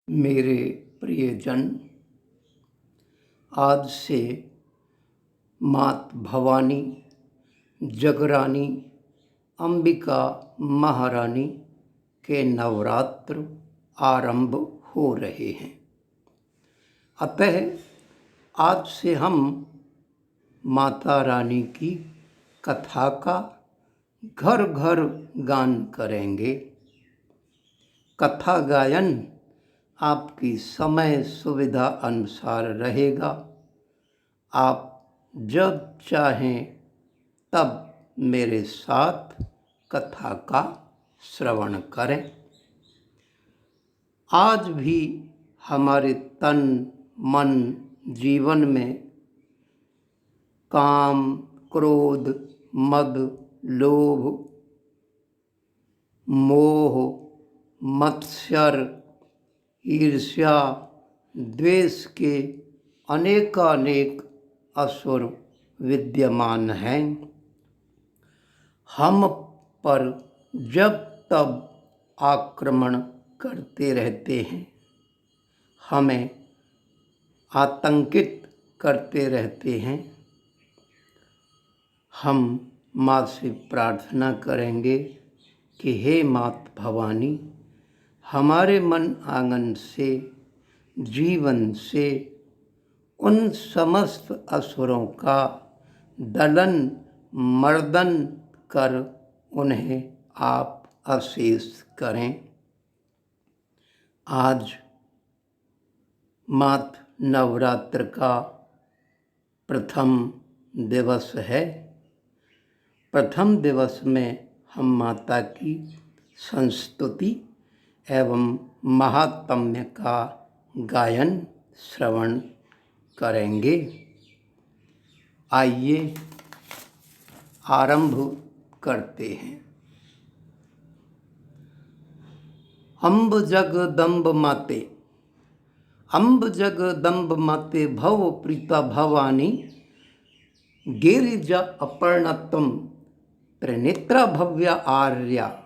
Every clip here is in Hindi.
मेरे प्रियजन, आज से मात भवानी, जगरानी, अंबिका महारानी के नवरात्र आरंभ हो रहे हैं। अतः आज से हम माता रानी की कथा का घर घर गान करेंगे। कथा गायन आपकी समय सुविधा अनुसार रहेगा। आप जब चाहें तब मेरे साथ कथा का श्रवण करें। आज भी हमारे तन मन जीवन में काम, क्रोध, मद, लोभ, मोह, मत्सर, ईर्ष्या, द्वेष के अनेकानेक असुर विद्यमान हैं। हम पर जब तब आक्रमण करते रहते हैं, हमें आतंकित करते रहते हैं। हम माँ से प्रार्थना करेंगे कि हे मात भवानी, हमारे मन आंगन से, जीवन से उन समस्त असुरों का दलन मर्दन कर उन्हें आप अशेष करें। आज मात नवरात्र का प्रथम दिवस है। प्रथम दिवस में हम माता की संस्तुति एवं महात्म्य का गायन श्रवण करेंगे। आइए आरंभ करते हैं। अम्ब जगदम्ब माते, अम्ब जगदम्ब माते भव प्रीता भवानी, गिरिजा अपर्णतम त्रिनेत्रा भव्या आर्या।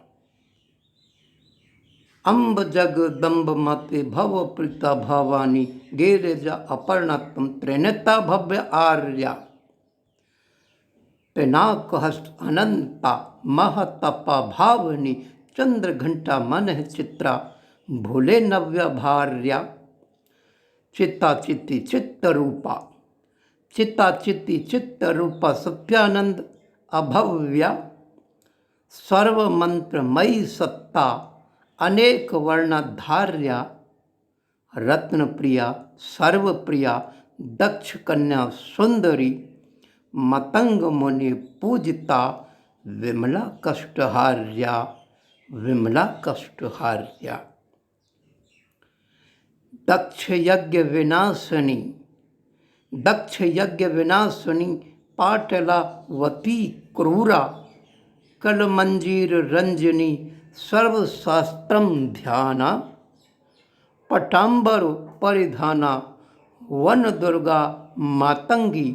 अम्ब जगदम्ब माते भव प्रीता भवानी, गिरिजा अपर्णतम त्रिनेत्रा भव्या आर्या। पिनाक हस्त अनंता महतपा भावनी, चंद्र घंटा मन चित्रा भूले नव्या भार्या। चित्ता चित्ती चित्त रूपा, चित्ता चित्ती चित्त रूपा सत्यानंद अभव्या। सर्व मंत्रमयी सत्ता अनेक वर्णधार्या। रत्न प्रिया सर्वप्रिया दक्ष कन्या सुंदरी, मतंग मुनि पूजिता विमला कष्टहार्या, विमला कष्टहार्या। दक्ष यज्ञ विनाशिनी, दक्ष यज्ञ विनाशिनी पाटलावती क्रूरा, कलमंजीर रंजनी सर्वशास्त्रम ध्याना। पटांबर परिधाना वन दुर्गा मातंगी,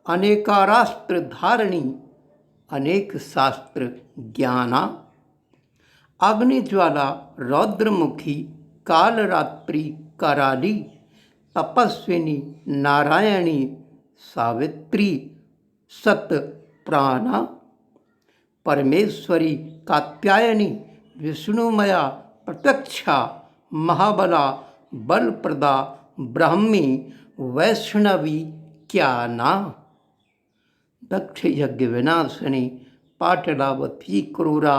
अनेकारास्त्र धारणी अनेक शास्त्र ज्ञाना। अग्निज्वाला रौद्रमुखी कालरात्रि कराली, तपस्विनी नारायणी सावित्री सत प्राणा। परमेश्वरी कात्यायनी विष्णुमया प्रत्यक्षा, महाबला बलप्रदा ब्राह्मी वैष्णवी ज्ञाना। दक्ष यज्ञ विनाशिनी पाटलावती क्रूरा,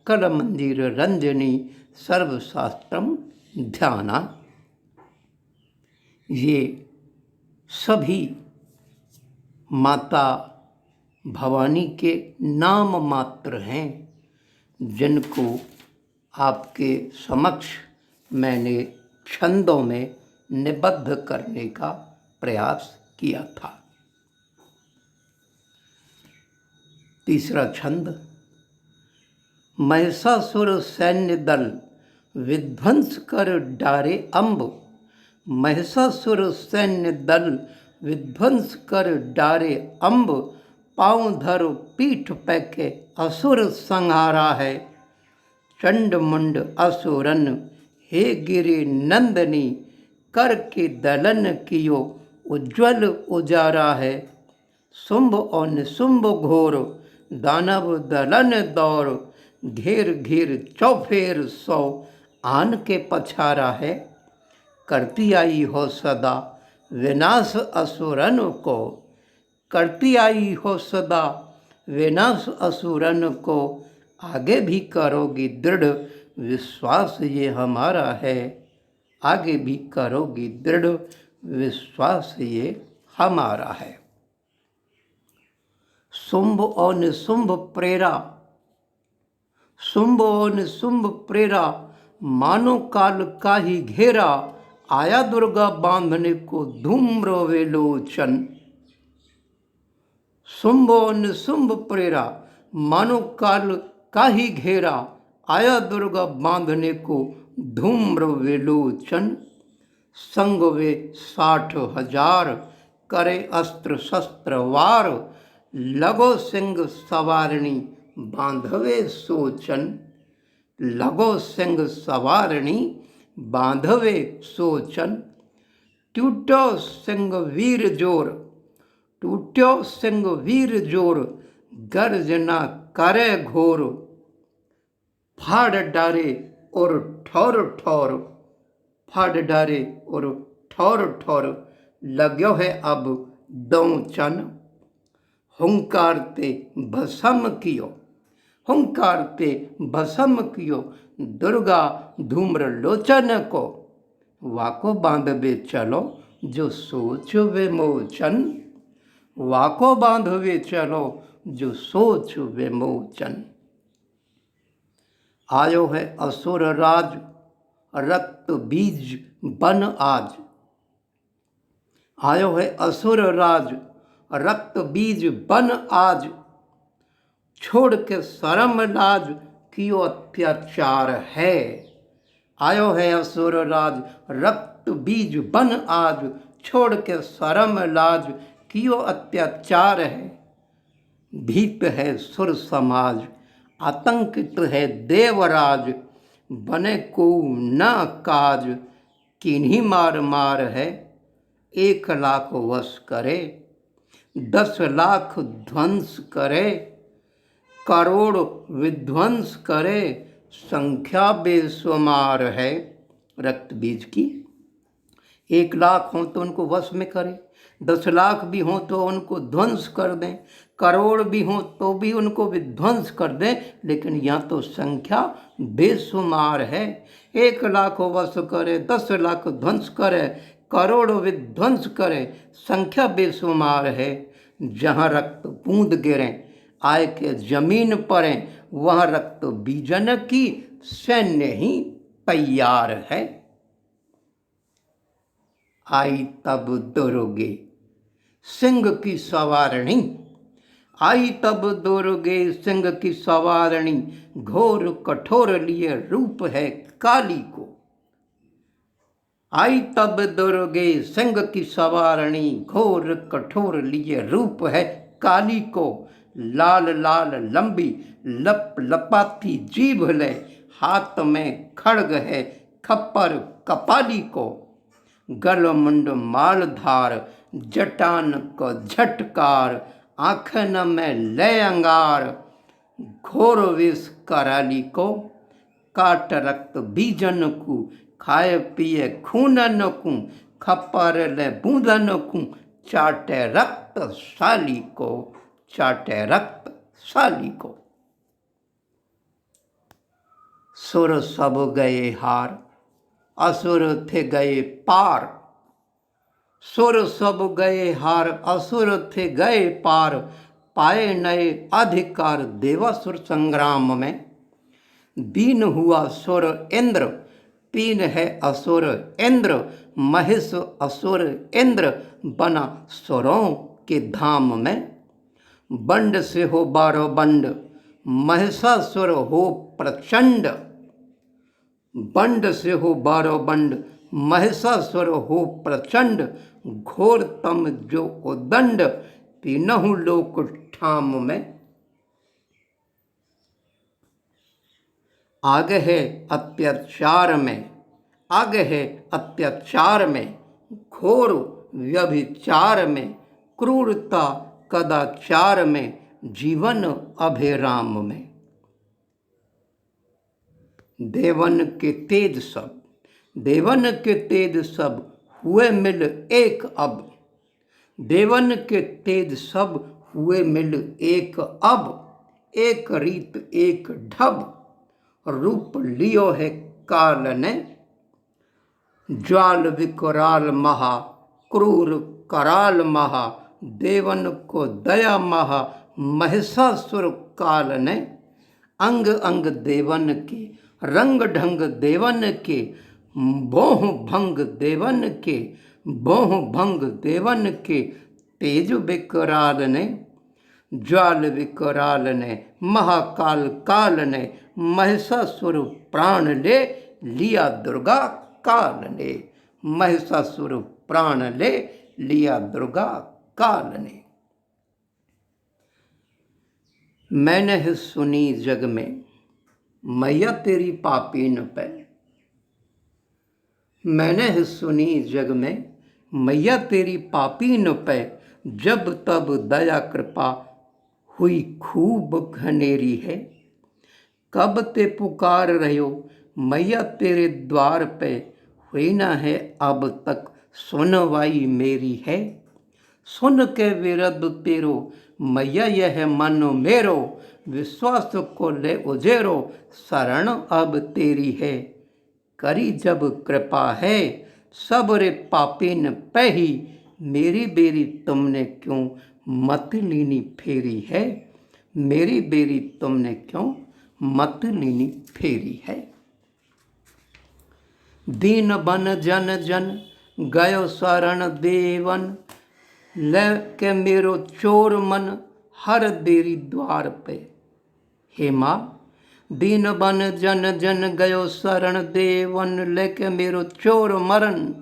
कलमंदिर रंजनी सर्वशास्त्रम ध्याना। ये सभी माता भवानी के नाम मात्र हैं, जिनको आपके समक्ष मैंने छंदों में निबद्ध करने का प्रयास किया था। तीसरा छंद। महिषासुर सैन्य दल विध्वंस कर डारे अम्ब, महिषासुर सैन्य दल विध्वंस कर डारे अम्ब। पाँव धर पीठ पैके असुर संहारा है, चंड मुंड असुरन हे गिरि नंदनी, कर के दलन कियो उज्ज्वल उजारा है। शुंभ और निशुंभ घोर, दानव दलन दौर, घेर घेर चौफेर सौ, आन के पछारा है। करती आई हो सदा विनाश असुरन को, करती आई हो सदा विनाश असुरन को, आगे भी करोगी दृढ़ विश्वास ये हमारा है। आगे भी करोगी दृढ़ विश्वास ये हमारा है। शुंभ और निशुंभ प्रेरा, शुंभ और निशुंभ प्रेरा, मानो काल का ही घेरा, आया दुर्गा बांधने को धूम्र विलोचन। शुंभ और निशुंभ प्रेरा, मानो काल का ही घेरा, आया दुर्गा बांधने को धूम्र विलोचन। संग वे 60,000, करे अस्त्र शस्त्र वार, लगो सिंह सवारणी बांधवे सोचन। लगो सिंह सवारणी बांधवे सोचन। टूटो सिंह वीर जोर, टूटो सिंह वीर जोर, गर्जना करे घोर, फाड़ डारे और ठौर ठौर, फाड़ डारे और ठौर ठौर, लाग्यो है अब दौचन। हुंकार ते भस्म कियो, हुंकार ते भस्म कियो, दुर्गा धूम्र लोचन को, वाको बांधवे चलो जो सोच विमोचन। वाको बांधवे चलो जो सोच विमोचन। आयो है असुर राज, रक्त बीज बन आज। आयो है असुर राज, रक्त बीज बन आज, छोड़ के शर्म लाज कियो अत्याचार है। आयो है असुर राज, रक्त बीज बन आज, छोड़ के शर्म लाज कियो अत्याचार है। भीत है सुर समाज, आतंकित है देवराज, बने को न काज, किन्हीं मार मार है। 1 लाख वश करे, 10 लाख ध्वंस करे, करोड़ विध्वंस करे, संख्या बेशुमार है। रक्त बीज की 1 लाख हों तो उनको वश में करें, 10 लाख भी हों तो उनको ध्वंस कर दें, करोड़ भी हों तो भी उनको विध्वंस कर दें, लेकिन यहाँ तो संख्या बेशुमार है। 1 लाख वश करे, 10 लाख ध्वंस करे, करोड़ विध्वंस करे, संख्या बेशुमार है। जहाँ रक्त बूंद गिरें आय के जमीन पड़ें, वहाँ रक्त बीजन की सैन्य ही तैयार है। आई तब दुर्गे सिंह की सवारणी, आई तब दुर्गे सिंह की सवारणी, घोर कठोर लिए रूप है काली को। आई तब दुर्गे सिंह की सवारणी, घोर कठोर लिए रूप है काली को। लाल लाल लंबी लप लपाती जीभ ले, हाथ में खड्ग है खप्पर कपाली को। गल मुंड मालधार, जटान को झटकार, आँखन में ले अंगार, घोर विष कराली को। काट रक्त बीजन को, खाए पिए खूनन को, खप्पर ले बूंदन को, चाटे रक्त साली को, चाटे रक्त साली को। सुर सब गए हार, असुर थे गए पार। सुर सब गए हार, असुर थे गए पार, पाए नए अधिकार देवासुर संग्राम में। दीन हुआ सुर इंद्र, पीन है असुर इंद्र, महेश असुर इंद्र, बना सुरों के धाम में। बंड से हो 12 बंड, महिषासुर हो प्रचंड। बंड से हो 12 बंड, महिषासुर हो प्रचंड, घोरतम जो उदंड, तीनहु लोक ठाम में। आगे है अत्याचार में, आगे है अत्याचार में, घोर व्यभिचार में, क्रूरता कदाचार में, जीवन अभिराम में। देवन के तेज सब, देवन के तेज सब हुए मिल एक अब, देवन के तेज सब हुए मिल एक अब, एक रीत एक ढब, रूप लियो है काल ने, ज्वाल विकराल महा, क्रूर कराल महा, देवन को दया महा, महिषासुर काल ने, अंग अंग देवन के, रंग ढंग देवन के, बोह भंग देवन के, बोह भंग देवन के, तेज विकराल ने, ज्वाल विकराल ने, महाकाल काल ने, महिषासुर प्राण ले लिया दुर्गा काल ने, महिषासुर प्राण ले लिया दुर्गा काल ने। मैंने है सुनी जग में मैया तेरी पापीन पे, मैंने है सुनी जग में मैया तेरी पापीन पे, जब तब दया कृपा हुई खूब घनेरी है, कब ते पुकार रहो मैया तेरे द्वार पे, हुई ना है अब तक सुनवाई मेरी है, सुन के विरद तेरो मैया यह मन मेरो, विश्वास को ले उजेरो शरण अब तेरी है, करी जब कृपा है सब रे पापीन पे ही, मेरी बेरी तुमने क्यों मत लीनी फेरी है, मेरी बेरी तुमने क्यों मत लीनी फेरी है। दीन बन जन जन गयो शरण देवन, लेके मेरो चोर मन हर देरी द्वार पे, हे माँ दीन बन जन जन गयो शरण देवन, लेके मेरो चोर मरन,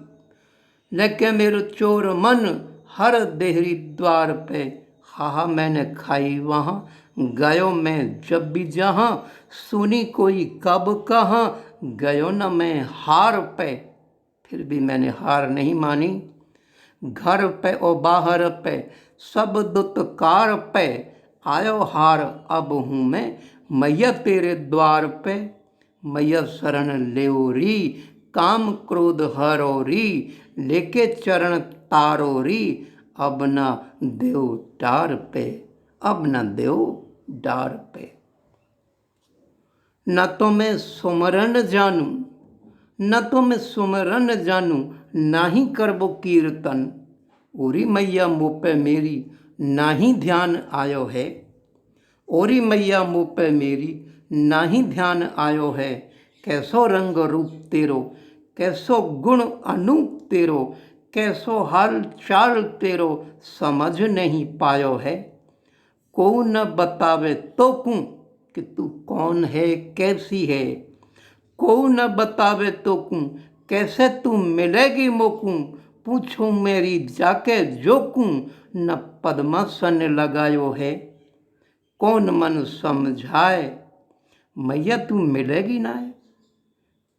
लेके मेरो चोर मन हर देहरी द्वार पे, हा मैंने खाई वहाँ गयो मैं जब भी जहाँ, सुनी कोई कब कहाँ गयो न मैं हार पे, फिर भी मैंने हार नहीं मानी, घर पे और बाहर पे सब दुत्कार पे, आयो हार अब हूँ मैं मैया तेरे द्वार पे, मैया शरण लेओरी काम क्रोध हरोरी, लेके चरण तारोरी, अब ना देव डार पे, अब ना देव डार पे। न तो मैं सुमरन जानू, न तो मैं सुमरन जानू, ना ही करबो कीर्तन, ओरी मैया मुँह पे मेरी ना ही ध्यान आयो है, ओरी मैया मुँह पे मेरी ना ही ध्यान आयो है, कैसो रंग रूप तेरो, कैसो गुण अनूप तेरो, कैसो हाल चाल तेरो समझ नहीं पायो है, को न बतावे तो कूँ कि तू कौन है कैसी है, को न बतावे तो कूँ कैसे तू मिलेगी मोकूँ, पूछूं मेरी जाके जोकूँ न पद्मासन लगायो है, कौन मन समझाए मैया तू मिलेगी ना है,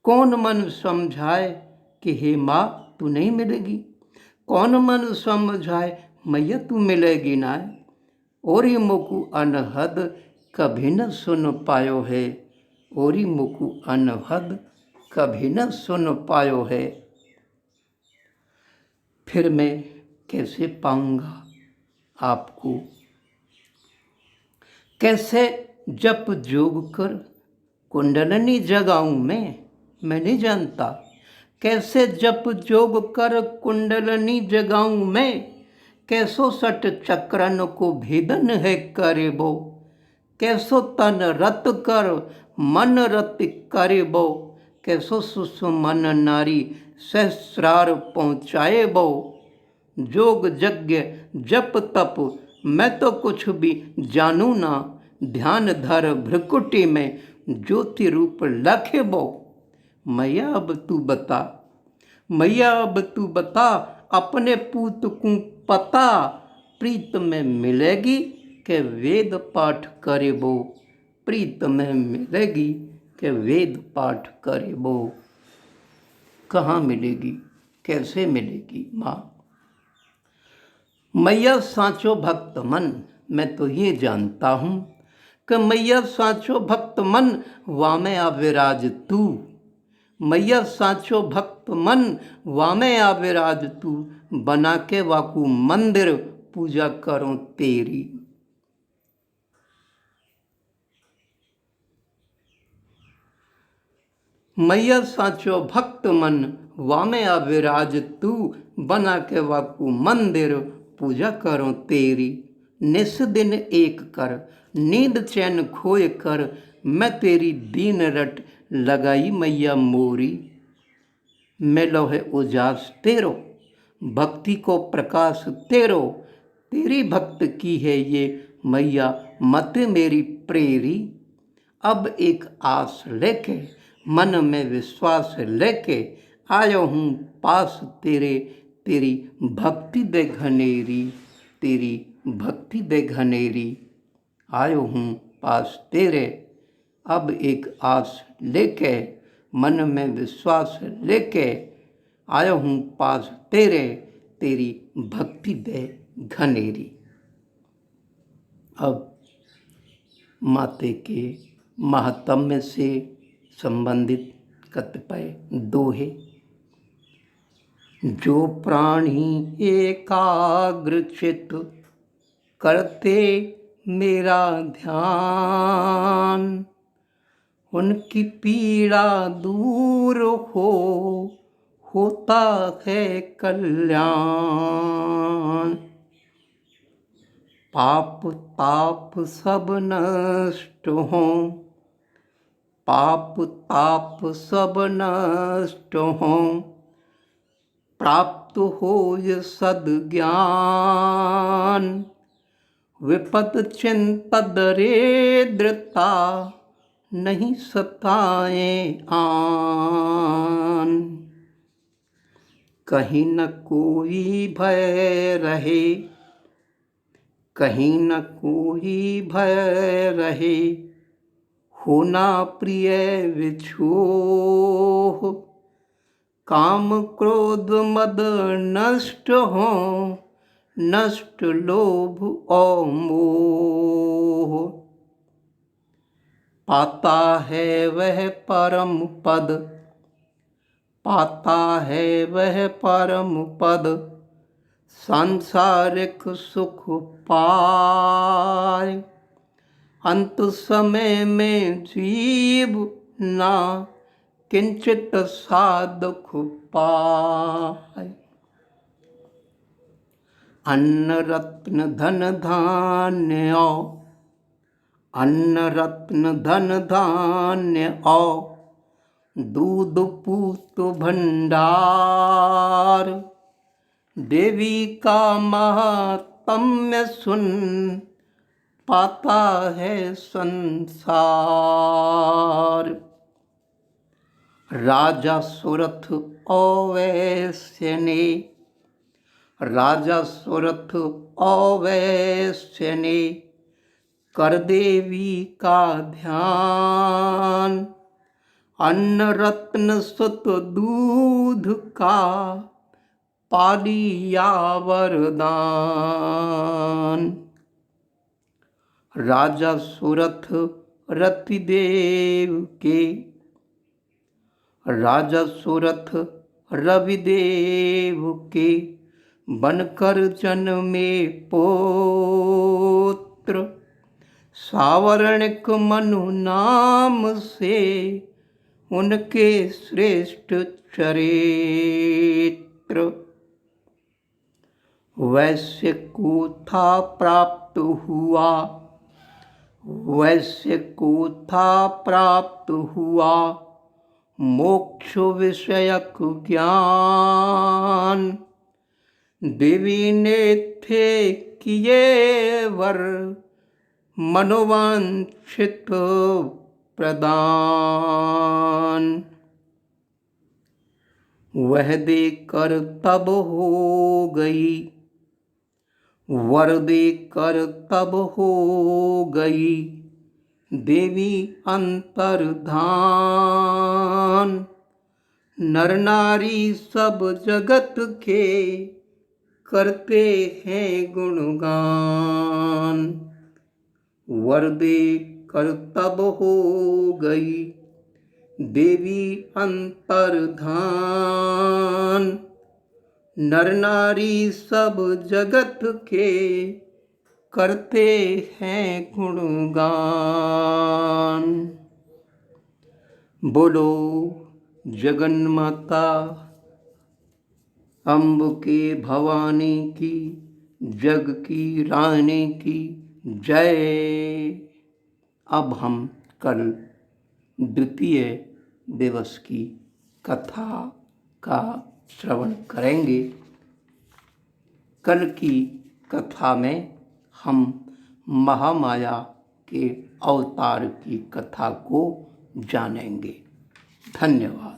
कौन मन समझाए कि हे माँ तू नहीं मिलेगी, कौन मन समझाए मैया तू मिलेगी ना है, ओरी मुकु अनहद कभी न सुन पायो है, ओरी मुकु अनहद कभी न सुन पायो है, फिर मैं कैसे पाऊंगा आपको, कैसे जप जोग कर कुंडलनी जगाऊं मैं नहीं जानता, कैसे जप जोग कर कुंडलनी जगाऊं मैं, कैसो सट चक्रन को भेदन है करेबो, कैसो तन रत कर मन रत करेबो, कैसो सुसुमन नारी सहस्रार पहुँचाए बो, जोग यज्ञ जप तप मैं तो कुछ भी जानू ना, ध्यान धर भ्रकुटी में ज्योति रूप लखे बो, मैया अब तू बता, मैया अब तू बता अपने पूत को पता, प्रीत में मिलेगी के वेद पाठ करे बो, प्रीत में मिलेगी के वेद पाठ करे बो। कहाँ मिलेगी, कैसे मिलेगी माँ? मैया साचो भक्त मन, मैं तो ये जानता हूँ कि मैया साचो भक्त मन वामे अविराज तू। मैया साचो भक्त मन वामे अविराज तू, बना के वाकू मंदिर पूजा करूं तेरी। मैया साचो भक्त मन वामे अविराज तू, बना के वाकू मंदिर पूजा करो तेरी। निस दिन एक कर नींद चैन खोए कर, मैं तेरी दीन रट लगाई मैया मोरी। मिलो है उजास तेरो, भक्ति को प्रकाश तेरो, तेरी भक्त की है ये मैया मत मेरी प्रेरी। अब एक आस लेके मन में विश्वास लेके आयो हूँ पास तेरे, तेरी भक्ति दे घनेरी, तेरी भक्ति दे घनेरी। आयो हूँ पास तेरे, अब एक आस लेके मन में विश्वास लेके आयो हूँ पास तेरे, तेरी भक्ति दे घनेरी। अब माते के महात्म्य से संबंधित कतिपय दोहे। जो प्राणी एकाग्र चित करते मेरा ध्यान, उनकी पीड़ा दूर होता है कल्याण। पाप ताप सब नष्ट हों, पाप ताप सब नष्ट हों, प्राप्त हो ये सद्ज्ञान। विपद चिंता दरिद्रता नहीं सताए आन। कहीं न कोई भय रहे, कहीं न कोई भय रहे, होना प्रिय विछोह। काम क्रोध मद नष्ट हो, नष्ट लोभ और मोह। पाता है वह परम पद, पाता है वह परम पद, सांसारिक सुख पाए। अंत समय में जीव ना किंचित साधुख पाए। अन्न रत्न धन धान्य और, अन्न रत्न धन धान्य और, दूध पूत भंडार। देवी का महात्म्य सुन पाता है संसार। राजा सुरथ अवैश्य ने, राजा सुरथ अवैश्य ने, कर देवी का ध्यान। अन्न रत्न सुत दूध का पालिया वरदान। राजा सुरथ रतिदेव के, राजा सुरथ रविदेव के, बनकर जन्मे पुत्र। सावर्णिक मनु नाम से उनके श्रेष्ठ चरित्र। वैश्य को था प्राप्त हुआ, वैश्य को था प्राप्त हुआ, मोक्ष विषयक ज्ञान। देवी ने थे किए वर, मनोवांछित प्रदान। वह देकर तब हो गई, वर देकर तब हो गई, देवी अंतर्धान। नर नारी सब जगत के करते हैं गुणगान। वर दे कर तब हो गई देवी अंतर्धान। नर नारी सब जगत के करते हैं गुणगान। बोलो जगन्माता अम्ब के भवानी की, जग की रानी की जय। अब हम कल द्वितीय दिवस की कथा का श्रवण करेंगे। कल की कथा में हम महामाया के अवतार की कथा को जानेंगे। धन्यवाद।